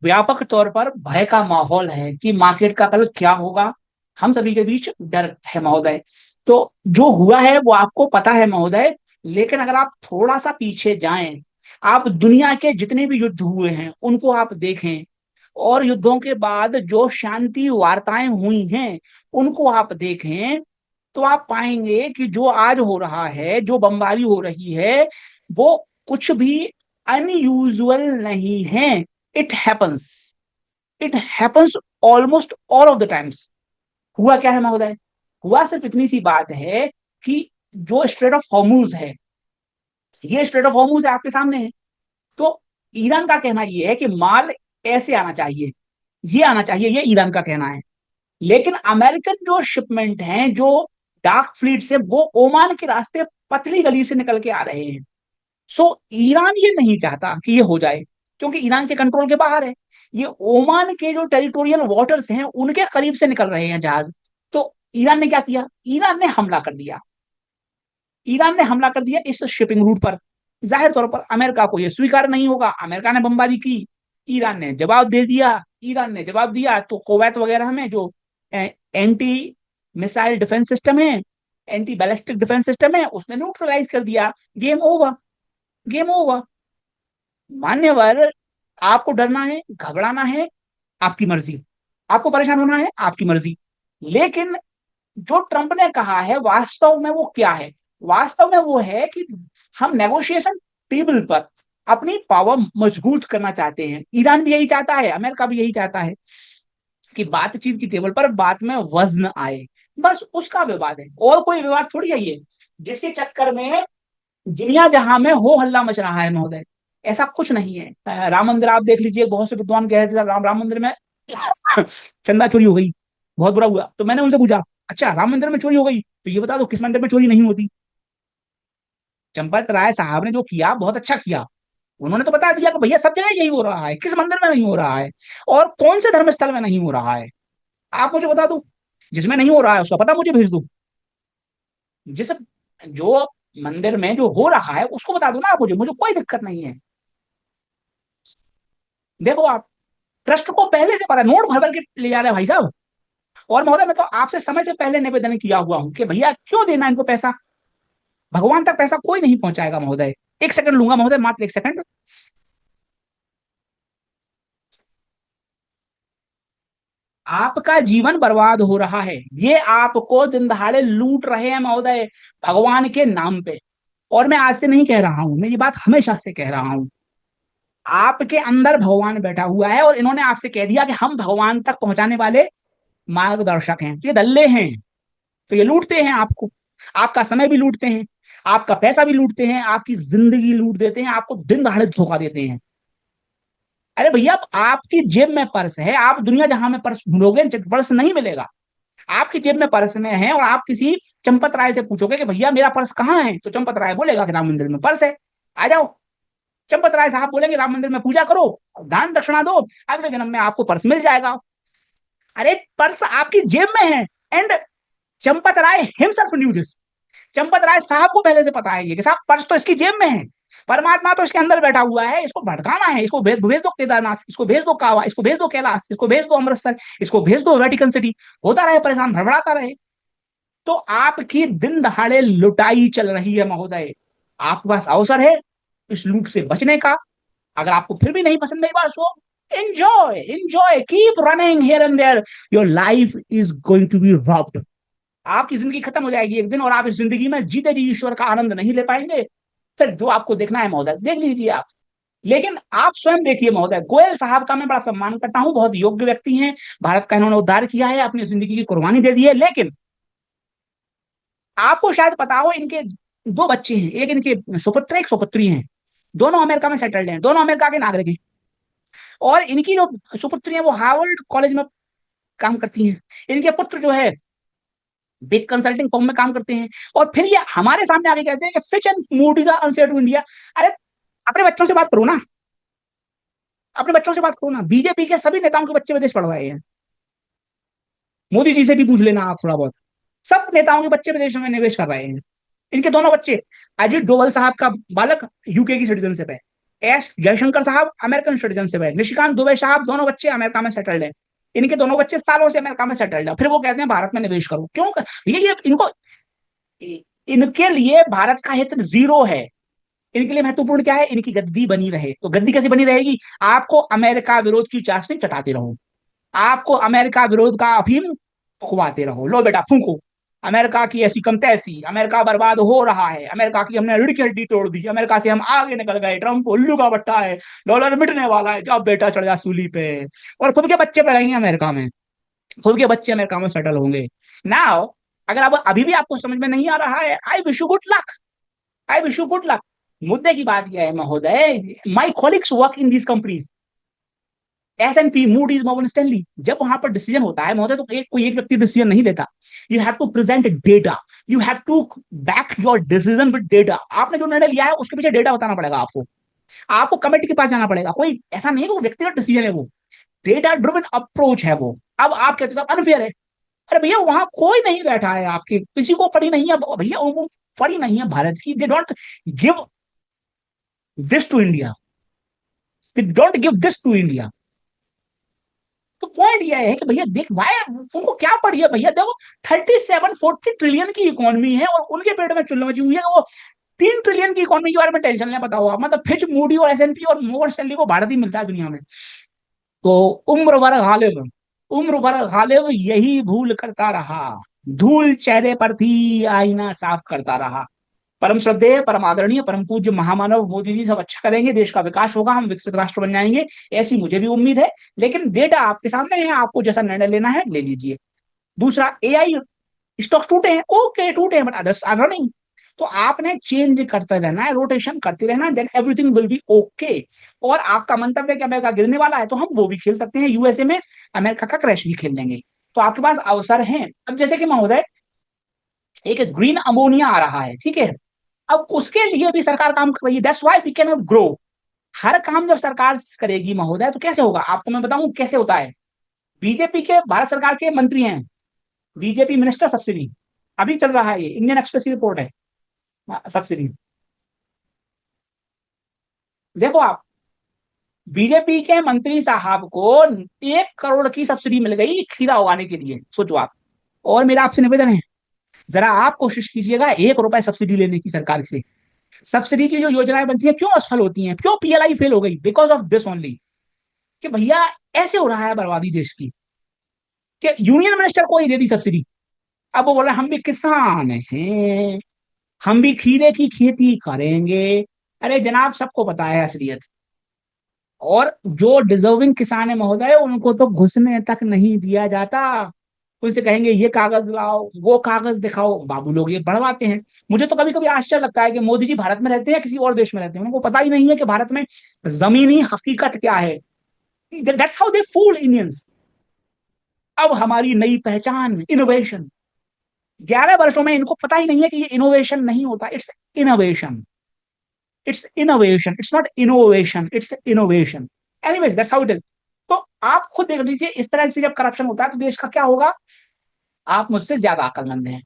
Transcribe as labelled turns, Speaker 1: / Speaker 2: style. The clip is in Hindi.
Speaker 1: व्यापक तौर पर भय का माहौल है कि मार्केट का कल क्या होगा। हम सभी के बीच डर है महोदय। तो जो हुआ है वो आपको पता है महोदय। लेकिन अगर आप थोड़ा सा पीछे जाएं, आप दुनिया के जितने भी युद्ध हुए हैं उनको आप देखें, और युद्धों के बाद जो शांति वार्ताएं हुई हैं उनको आप देखें, तो आप पाएंगे कि जो आज हो रहा है, जो बमबारी हो रही है, वो कुछ भी अनयूजुअल नहीं है। It happens, it happens almost all of the times. हुआ क्या है महोदय? हुआ सिर्फ इतनी सी बात है कि जो स्ट्रेट ऑफ हॉर्मूज है, ये स्ट्रेट ऑफ हॉर्मूज है आपके सामने है। तो ईरान का कहना ये है कि माल ऐसे आना चाहिए, ये आना चाहिए, ये ईरान का कहना है। लेकिन अमेरिकन जो शिपमेंट हैं, जो डार्क फ्लीट से, वो ओमान के रास्ते पतली गली से निकल के आ रहे हैं। सो ईरान ये नहीं चाहता कि ये हो जाए, क्योंकि ईरान के कंट्रोल के बाहर है। ये ओमान के जो टेरिटोरियल वाटर्स हैं उनके करीब से निकल रहे हैं जहाज। तो ईरान ने क्या किया? ईरान ने हमला कर दिया। ईरान ने हमला कर दिया इस शिपिंग रूट पर। जाहिर तौर पर अमेरिका को यह स्वीकार नहीं होगा। अमेरिका ने बमबारी की, ईरान ने जवाब दे दिया। ईरान ने जवाब दिया तो कुवैत वगैरह में जो एंटी मिसाइल डिफेंस सिस्टम है, एंटी बैलिस्टिक डिफेंस सिस्टम है, उसने न्यूट्रलाइज कर दिया। Game over, game over. मान्यवर, आपको डरना है, घबराना है, आपकी मर्जी। आपको परेशान होना है, आपकी मर्जी। लेकिन जो ट्रंप ने कहा है वास्तव में वो क्या है? वास्तव में वो है कि हम नेगोशिएशन टेबल पर अपनी पावर मजबूत करना चाहते हैं। ईरान भी यही चाहता है, अमेरिका भी यही चाहता है कि बातचीत की टेबल पर बात में वजन आए। बस उसका विवाद है, और कोई विवाद थोड़ी है ये, जिसके चक्कर में दुनिया जहां में हो हल्ला मच रहा है महोदय। ऐसा कुछ नहीं है। राम मंदिर आप देख लीजिए, बहुत से विद्वान कह रहे थे राम मंदिर में चंदा चोरी हो गई, बहुत बुरा हुआ। तो मैंने उनसे पूछा, अच्छा राम मंदिर में चोरी हो गई तो ये बता दो किस मंदिर में चोरी नहीं होती? चंपत राय साहब ने जो किया बहुत अच्छा किया। उन्होंने तो बता दिया कि भैया सब जगह यही हो रहा है, किस मंदिर में नहीं हो रहा है और कौन से धर्म स्थल में नहीं हो रहा है। आप मुझे बता दो, जिसमें नहीं हो रहा है उसका पता मुझे भेज दो। जिस जो मंदिर में जो हो रहा है उसको बता दो ना आप मुझे, मुझे कोई दिक्कत नहीं है। देखो आप, ट्रस्ट को पहले से पता, नोट भर भर के ले जा रहे हैं भाई साहब। और महोदय मैं तो आपसे समय से पहले निवेदन किया हुआ हूं कि भैया क्यों देना इनको पैसा? भगवान तक पैसा कोई नहीं पहुंचाएगा महोदय। एक सेकंड लूंगा महोदय, मात्र एक सेकंड। आपका जीवन बर्बाद हो रहा है, ये आपको दिन दहाड़े लूट रहे हैं महोदय, भगवान के नाम पे। और मैं आज से नहीं कह रहा हूं, मैं ये बात हमेशा से कह रहा हूं। आपके अंदर भगवान बैठा हुआ है और इन्होंने आपसे कह दिया कि हम भगवान तक पहुंचाने वाले मार्गदर्शक हैं। तो ये दल्ले हैं, तो ये लूटते हैं आपको। आपका समय भी लूटते हैं, आपका पैसा भी लूटते हैं, आपकी जिंदगी लूट देते हैं, आपको दिन दहाड़े धोखा देते हैं। अरे भैया, आपकी जेब में पर्स है, आप दुनिया जहां में पर्स ढूंढोगे पर्स नहीं मिलेगा। आपकी जेब में पर्स में है और आप किसी चंपत राय से पूछोगे कि भैया मेरा पर्स कहाँ है, तो चंपत राय बोलेगा कि राम मंदिर में पर्स है, आ जाओ। चंपत राय साहब बोलेंगे राम मंदिर में पूजा करो, दान दक्षिणा दो, अगले जन्म में आपको पर्स मिल जाएगा। अरे पर्स आपकी जेब में है। And Champat Rai himself knew this. Champat Rai साहब को पहले से पता है ये कि साहब पर्स तो इसकी जेब में है, परमात्मा तो इसके अंदर बैठा हुआ है, इसको भटकाना है, इसको भेज दो केदारनाथ, इसको भेज दो कावा, इसको भेज दो कैलाश, इसको भेज दो अमृतसर, इसको भेज दो वेटिकन सिटी। होता रहे परेशान, भड़बड़ाता रहे। तो आपकी दिन दहाड़े लुटाई चल रही है महोदय। आपके पास अवसर है इस लूट से बचने का। अगर आपको फिर भी नहीं पसंद मेरी बात, so enjoy, enjoy, keep running here and there. Your life is going to be robbed. आपकी जिंदगी खत्म हो जाएगी एक दिन, और आप इस जिंदगी में जीते जी ईश्वर का आनंद नहीं ले पाएंगे। फिर जो आपको देखना है महोदय देख लीजिए आप। लेकिन आप स्वयं देखिए महोदय, गोयल साहब का मैं बड़ा सम्मान करता हूं, बहुत योग्य व्यक्ति हैं, भारत का इन्होंने उद्धार किया है, अपनी जिंदगी की कुर्बानी दे दी है। लेकिन आपको शायद पता हो, इनके दो बच्चे हैं, एक इनके सुपुत्र, एक सुपुत्री हैं। दोनों अमेरिका में सेटल्ड हैं, दोनों अमेरिका के नागरिक हैं। और इनकी जो सुपुत्री है वो हार्वर्ड कॉलेज में काम करती हैं। इनके पुत्र जो है बिग कंसल्टिंग फर्म में काम करते हैं। और फिर ये हमारे सामने आके कहते हैं कि Fitch and Moody's are unfair to India. अरे अपने बच्चों से बात करो ना, अपने बच्चों से बात करो ना। बीजेपी के सभी नेताओं के बच्चे विदेश पढ़ रहे हैं। मोदी जी से भी पूछ लेना आप थोड़ा बहुत। सब नेताओं के बच्चे विदेशों में निवेश कर रहे हैं। इनके दोनों बच्चे, अजित डोवल साहब का बालक यूके की सिटीजनशिप है, एस जयशंकर साहब अमेरिकन सिटीजनशिप है, निशिकांत दुबे साहब दोनों बच्चे अमेरिका में सेटल्ड है, इनके दोनों बच्चे सालों से अमेरिका में सेटल्ड है, फिर वो कहते हैं भारत में निवेश करो, क्यों? ये इनको, इनके लिए भारत का हित जीरो है। इनके लिए महत्वपूर्ण क्या है? इनकी गद्दी बनी रहे। तो गद्दी कैसे बनी रहेगी? आपको अमेरिका विरोध की चाशनी चटाते रहो, आपको अमेरिका विरोध का अफीम खुआते रहो, लो बेटा फूंको, अमेरिका की ऐसी कम तैसी, अमेरिका बर्बाद हो रहा है, अमेरिका की हमने रीढ़ की हड्डी तोड़ दी, अमेरिका से हम आगे निकल गए, ट्रंप उल्लू का बट्टा है, डॉलर मिटने वाला है, जब बेटा चढ़ जा सूली पे, और खुद के बच्चे पढ़ेंगे अमेरिका में, खुद के बच्चे अमेरिका में सेटल होंगे। नाउ अगर अब अभी भी आपको समझ में नहीं आ रहा है, I wish you good luck, I wish you good luck. मुद्दे की बात यह है महोदय, my colleagues work in these companies, S&P, Moody's, Morgan Stanley, जब वहां पर डिसीजन होता है महोदय, तो कोई एक व्यक्ति डिसीजन नहीं लेता, you have to present data, you have to back your decision with data. आपने जो निर्णय लिया है उसके पीछे डेटा बताना पड़ेगा आपको, आपको कमेटी के पास जाना पड़ेगा, कोई ऐसा नहीं है कि वो व्यक्तिगत डिसीजन है, वो डेटा ड्रिवन अप्रोच है वो। अब आप कहते हो अनफेयर है, अरे भैया वहां कोई नहीं बैठा है, आपके किसी को पड़ी नहीं है भैया, वो पड़ी नहीं है भारत की, they don't give this to India, they don't give this to India. तो पॉइंट ये है कि भैया देख भाई, उनको क्या पड़ी है भैया, देखो 37-40 ट्रिलियन की इकोनॉमी है, और उनके पेट में चुल्लू मची हुई है, वो 3 ट्रिलियन की इकोनॉमी के बारे में टेंशन नहीं, बताओ आप। मतलब फिच, मूडी और S&P और मोर्गन स्टैनली को भारत ही मिलता है दुनिया में। तो उम्र भर गालिब, उम्र भर गालिब यही भूल करता रहा, धूल चेहरे पर थी आईना साफ करता रहा। परम श्रद्धेय, परम आदरणीय, परम पूज्य महामानव मोदी जी सब अच्छा करेंगे, देश का विकास होगा, हम विकसित राष्ट्र बन जाएंगे, ऐसी मुझे भी उम्मीद है। लेकिन डेटा आपके सामने है, आपको जैसा निर्णय लेना है ले लीजिए। दूसरा, AI स्टॉक्स टूटे हैं, ओके टूटे हैं, बट अदर्स आर रनिंग। तो आपने चेंज करते रहना है, रोटेशन करते रहना है, then everything will be okay. और आपका मंतव्य कि अमेरिका गिरने वाला है, तो हम वो भी खेल सकते हैं, USA में अमेरिका का क्रैश भी खेल लेंगे। तो आपके पास अवसर है। अब जैसे कि महोदय, एक ग्रीन अमोनिया आ रहा है, ठीक है, अब उसके लिए भी सरकार काम कर रही है, that's why we can not grow. हर काम जब सरकार करेगी महोदय, तो कैसे होगा? आपको मैं बताऊं कैसे होता है। बीजेपी के, भारत सरकार के मंत्री हैं, बीजेपी मिनिस्टर सब्सिडी, अभी चल रहा है, ये इंडियन एक्सप्रेस की रिपोर्ट है, सब्सिडी। देखो आप, बीजेपी के मंत्री साहब को 1 करोड़ की सब्सिडी मिल गई खीरा उगाने के लिए, सोचो आप। और मेरा आपसे निवेदन है, जरा आप कोशिश कीजिएगा 1 रुपए सब्सिडी लेने की सरकार से। सब्सिडी की जो योजनाएं बनती हैं क्यों असफल होती हैं, क्यों PLI फेल हो गई? बिकॉज ऑफ दिस ओनली, कि भैया ऐसे हो रहा है बर्बादी देश की, कि यूनियन मिनिस्टर को ही दे दी सब्सिडी, अब वो बोल रहे हैं हम भी किसान हैं, हम भी खीरे की खेती करेंगे। अरे जनाब, सबको पता है असलियत। और जो डिजर्विंग किसान है महोदय, उनको तो घुसने तक नहीं दिया जाता। उनसे कहेंगे ये कागज लाओ, वो कागज दिखाओ, बाबू लोग ये बढ़वाते हैं। मुझे तो कभी कभी आश्चर्य लगता है कि मोदी जी भारत में रहते हैं या किसी और देश में रहते हैं, उनको पता ही नहीं है कि भारत में जमीनी हकीकत क्या है। That's how they fool Indians. अब हमारी नई पहचान इनोवेशन, 11 वर्षों में इनको पता ही नहीं है कि ये इनोवेशन नहीं होता, it's innovation, it's innovation, it's not innovation, it's innovation. Anyways that's how it is. तो आप खुद देख लीजिए, इस तरह से जब करप्शन होता है तो देश का क्या होगा। आप मुझसे ज्यादा अक्लमंद हैं।